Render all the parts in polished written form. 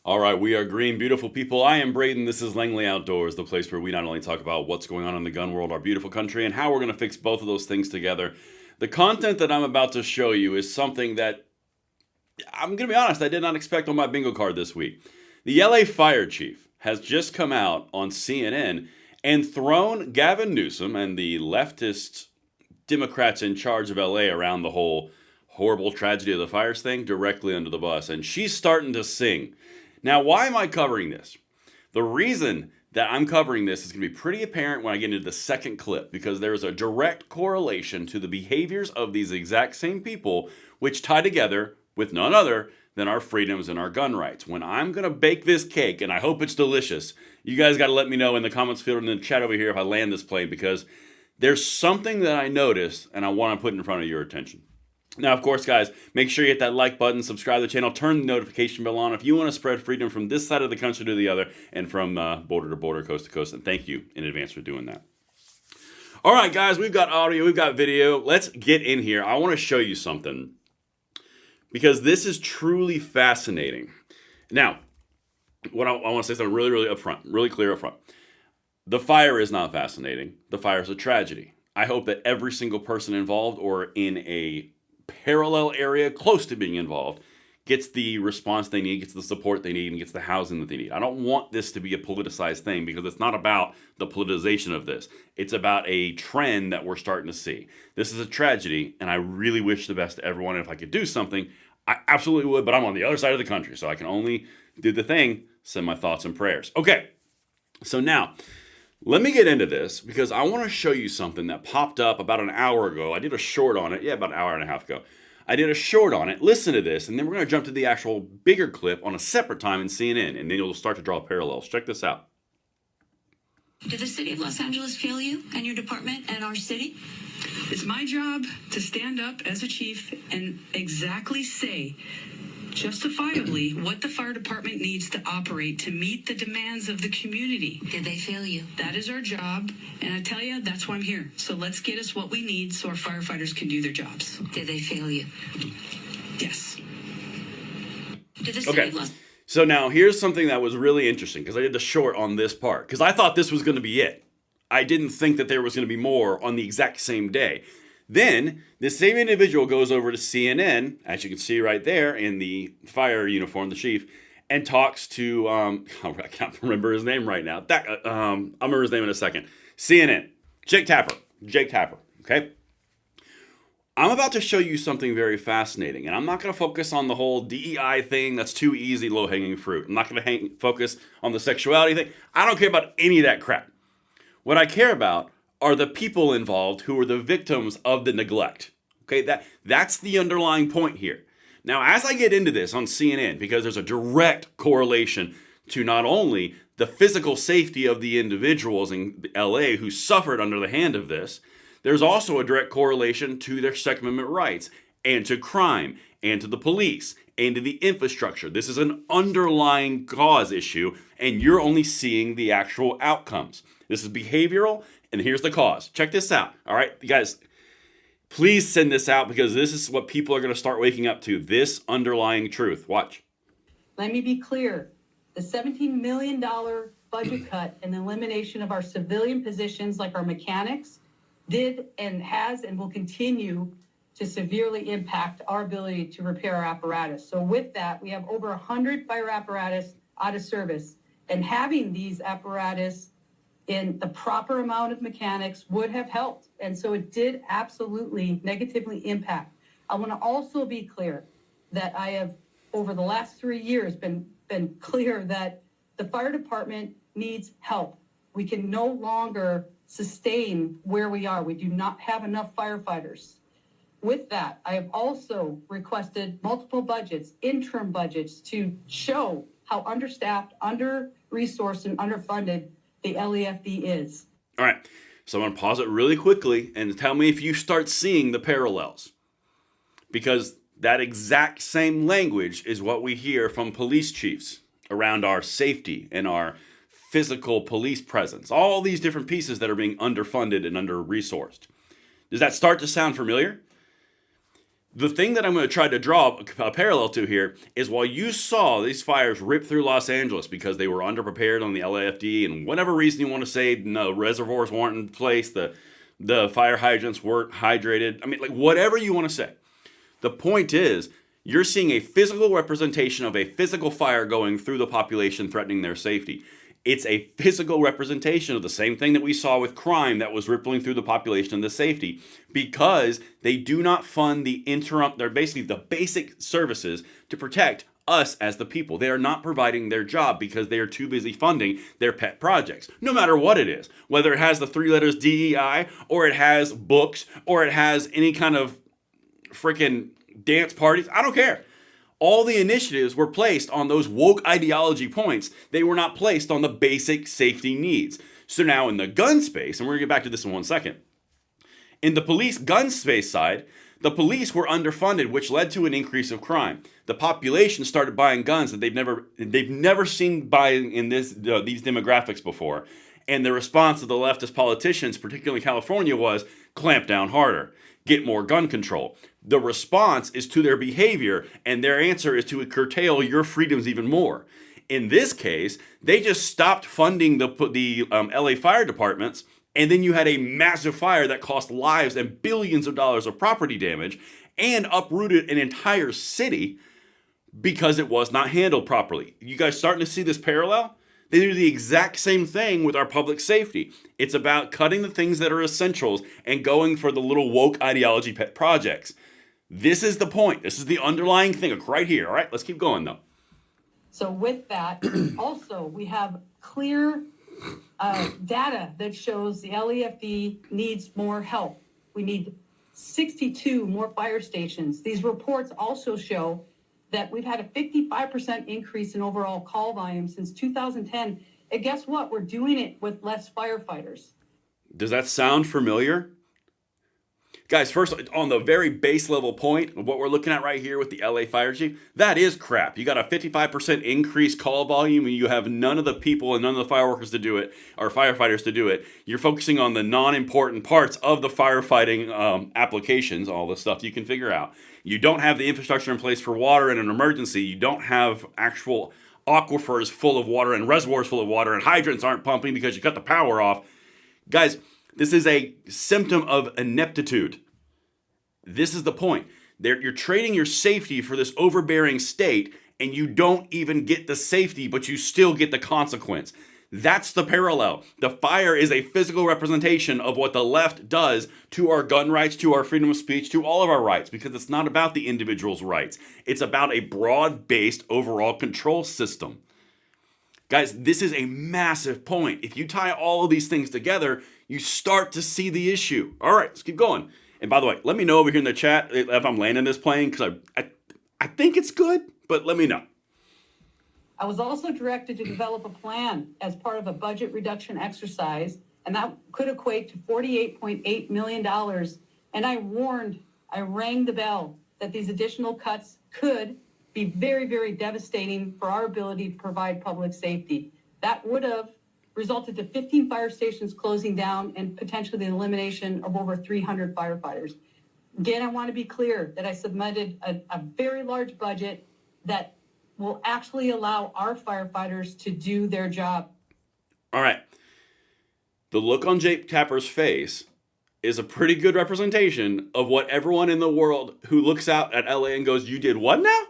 All right, we are green, beautiful people. I am Braden. This is Langley Outdoors, the place where we not only talk about what's going on in the gun world, our beautiful country, and how we're going to fix both of those things together. The content that I'm about to show you is something that, I'm going to be honest, I did not expect on my bingo card this week. The LA fire chief has just come out on CNN and thrown Gavin Newsom and the leftist Democrats in charge of LA around the whole horrible tragedy of the fires thing directly under the bus. And she's starting to sing. Now, why am I covering this? The reason that I'm covering this is going to be pretty apparent when I get into the second clip, because there is a direct correlation to the behaviors of these exact same people, which tie together with none other than our freedoms and our gun rights. When I'm going to bake this cake, and I hope it's delicious, you guys got to let me know in the comments field and in the chat over here if I land this plane, because there's something that I noticed and I want to put in front of your attention. Now, of course, guys, make sure you hit that like button, subscribe to the channel, turn the notification bell on if you want to spread freedom from this side of the country to the other and from border to border, coast to coast. And thank you in advance for doing that. All right, guys, we've got audio, we've got video. Let's get in here. I want to show you something because this is truly fascinating. Now, what I want to say something really, really upfront, really clear upfront. The fire is not fascinating. The fire is a tragedy. I hope that every single person involved or in a parallel area close to being involved gets the response they need, gets the support they need, and gets the housing that they need. I don't want this to be a politicized thing because it's not about the politicization of this. It's about a trend that we're starting to see. This is a tragedy, and I really wish the best to everyone. And if I could do something, I absolutely would, but I'm on the other side of the country, so I can only do the thing, send my thoughts and prayers. Okay, so now, let me get into this because I want to show you something that popped up about an hour ago. I did a short on it. Yeah, about an hour and a half ago. I did a short on it. Listen to this, and then we're going to jump to the actual bigger clip on a separate time in CNN, and then you'll start to draw parallels. Check this out. Did the city of Los Angeles fail you and your department and our city? It's my job to stand up as a chief and exactly say justifiably what the fire department needs to operate to meet the demands of the community. Did they fail you? That is our job, and I tell you, that's why I'm here. So let's get us what we need so our firefighters can do their jobs. Did they fail you? Yes. Did the city of Los So now here's something that was really interesting because I did the short on this part because I thought this was going to be it. I didn't think that there was going to be more on the exact same day. Then, this same individual goes over to CNN, as you can see right there in the fire uniform, the chief, and talks to, I can't remember his name right now. I'll remember his name in a second. CNN, Jake Tapper, okay? I'm about to show you something very fascinating, and I'm not going to focus on the whole DEI thing. That's too easy, low-hanging fruit. I'm not going to focus on the sexuality thing. I don't care about any of that crap. What I care about are the people involved who are the victims of the neglect. Okay, that's the underlying point here. Now, as I get into this on CNN, because there's a direct correlation to not only the physical safety of the individuals in LA who suffered under the hand of this, there's also a direct correlation to their Second Amendment rights and to crime and to the police and to the infrastructure. This is an underlying cause issue, and you're only seeing the actual outcomes. This is behavioral, and here's the cause. Check this out. All right, you guys, please send this out because this is what people are going to start waking up to, this underlying truth. Watch. Let me be clear. The $17 million budget cut and the elimination of our civilian positions like our mechanics did and has and will continue to severely impact our ability to repair our apparatus. So with that, we have over 100 fire apparatus out of service, and having these apparatus in the proper amount of mechanics would have helped. And so it did absolutely negatively impact. I want to also be clear that I have, over the last 3 years, been clear that the fire department needs help. We can no longer sustain where we are. We do not have enough firefighters. With that, I have also requested multiple budgets, interim budgets, to show how understaffed, under-resourced, and underfunded the LEFD is. All right, so I'm going to pause it really quickly and tell me if you start seeing the parallels. Because that exact same language is what we hear from police chiefs around our safety and our physical police presence. All these different pieces that are being underfunded and under-resourced. Does that start to sound familiar? The thing that I'm going to try to draw a parallel to here is while you saw these fires rip through Los Angeles because they were underprepared on the LAFD and whatever reason you want to say, no, reservoirs weren't in place, the fire hydrants weren't hydrated. I mean, like whatever you want to say. The point is, you're seeing a physical representation of a physical fire going through the population, threatening their safety. It's a physical representation of the same thing that we saw with crime that was rippling through the population and the safety, because they do not fund they're basically the basic services to protect us as the people. They are not providing their job because they are too busy funding their pet projects, no matter what it is, whether it has the 3 letters DEI or it has books or it has any kind of freaking dance parties. I don't care. All the initiatives were placed on those woke ideology points. They were not placed on the basic safety needs. So now in the gun space, and we're going to get back to this in 1 second. In the police gun space side, the police were underfunded, which led to an increase of crime. The population started buying guns that they've never seen buying in these demographics before. And the response of the leftist politicians, particularly California, was clamp down harder, get more gun control. The response is to their behavior, and their answer is to curtail your freedoms even more. In this case, they just stopped funding the LA fire departments, and then you had a massive fire that cost lives and billions of dollars of property damage and uprooted an entire city because it was not handled properly. You guys starting to see this parallel? They do the exact same thing with our public safety. It's about cutting the things that are essentials and going for the little woke ideology pet projects. This is the point. This is the underlying thing right here. All right, let's keep going though. So with that, also we have clear data that shows the LAFD needs more help. We need 62 more fire stations. These reports also show that we've had a 55% increase in overall call volume since 2010. And guess what? We're doing it with less firefighters. Does that sound familiar? Guys, first, on the very base level point of what we're looking at right here with the LA Fire Chief, that is crap. You got a 55% increased call volume and you have none of the people and none of the fireworkers to do it, or firefighters to do it. You're focusing on the non-important parts of the firefighting applications, all the stuff you can figure out. You don't have the infrastructure in place for water in an emergency. You don't have actual aquifers full of water and reservoirs full of water and hydrants aren't pumping because you cut the power off. Guys, this is a symptom of ineptitude. This is the point. You're trading your safety for this overbearing state, and you don't even get the safety, but you still get the consequence. That's the parallel. The fire is a physical representation of what the left does to our gun rights, to our freedom of speech, to all of our rights, because it's not about the individual's rights. It's about a broad-based overall control system. Guys, this is a massive point. If you tie all of these things together, you start to see the issue. All right, let's keep going. And by the way, let me know over here in the chat if I'm landing this plane, because I think it's good, but let me know. I was also directed to develop a plan as part of a budget reduction exercise, and that could equate to $48.8 million. And I rang the bell that these additional cuts could be very, very devastating for our ability to provide public safety. That would have resulted to 15 fire stations closing down and potentially the elimination of over 300 firefighters. Again, I want to be clear that I submitted a very large budget that will actually allow our firefighters to do their job. All right. The look on Jake Tapper's face is a pretty good representation of what everyone in the world who looks out at LA and goes, you did what now?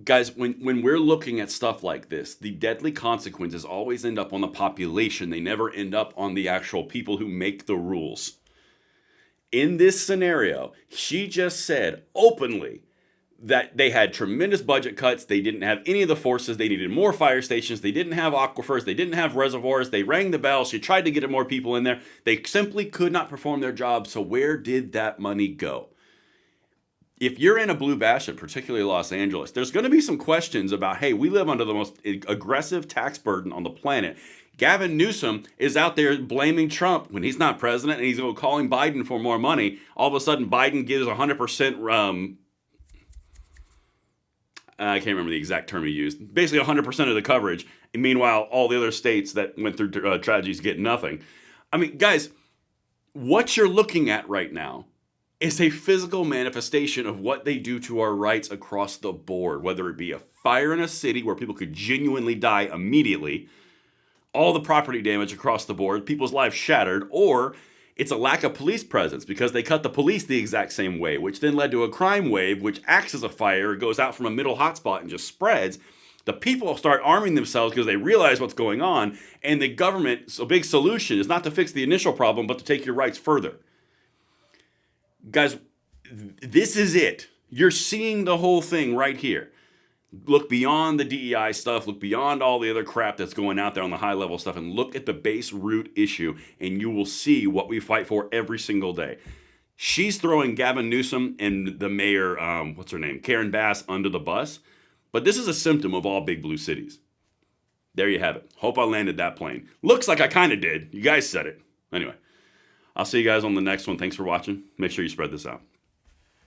Guys, when we're looking at stuff like this, the deadly consequences always end up on the population. They never end up on the actual people who make the rules. In this scenario, she just said openly that they had tremendous budget cuts. They didn't have any of the forces. They needed more fire stations. They didn't have aquifers. They didn't have reservoirs. They rang the bell. She tried to get more people in there. They simply could not perform their job. So where did that money go? If you're in a blue bastion, particularly Los Angeles, there's going to be some questions about, hey, we live under the most aggressive tax burden on the planet. Gavin Newsom is out there blaming Trump when he's not president, and he's calling Biden for more money. All of a sudden, Biden gives 100%, I can't remember the exact term he used, basically 100% of the coverage. And meanwhile, all the other states that went through tragedies get nothing. I mean, guys, what you're looking at right now is a physical manifestation of what they do to our rights across the board, whether it be a fire in a city where people could genuinely die immediately, all the property damage across the board, people's lives shattered, or it's a lack of police presence because they cut the police the exact same way, which then led to a crime wave, which acts as a fire, it goes out from a middle hotspot and just spreads. The people start arming themselves because they realize what's going on, and the government's a big solution is not to fix the initial problem, but to take your rights further. Guys, this is it. You're seeing the whole thing right here. Look beyond the DEI stuff, look beyond all the other crap that's going out there on the high level stuff, and look at the base root issue, and you will see what we fight for every single day. She's throwing Gavin Newsom and the mayor, what's her name, Karen Bass, under the bus, but this is a symptom of all big blue cities. There you have it. Hope I landed that plane. Looks like I kind of did. You guys said it. Anyway, I'll see you guys on the next one. Thanks for watching. Make sure you spread this out.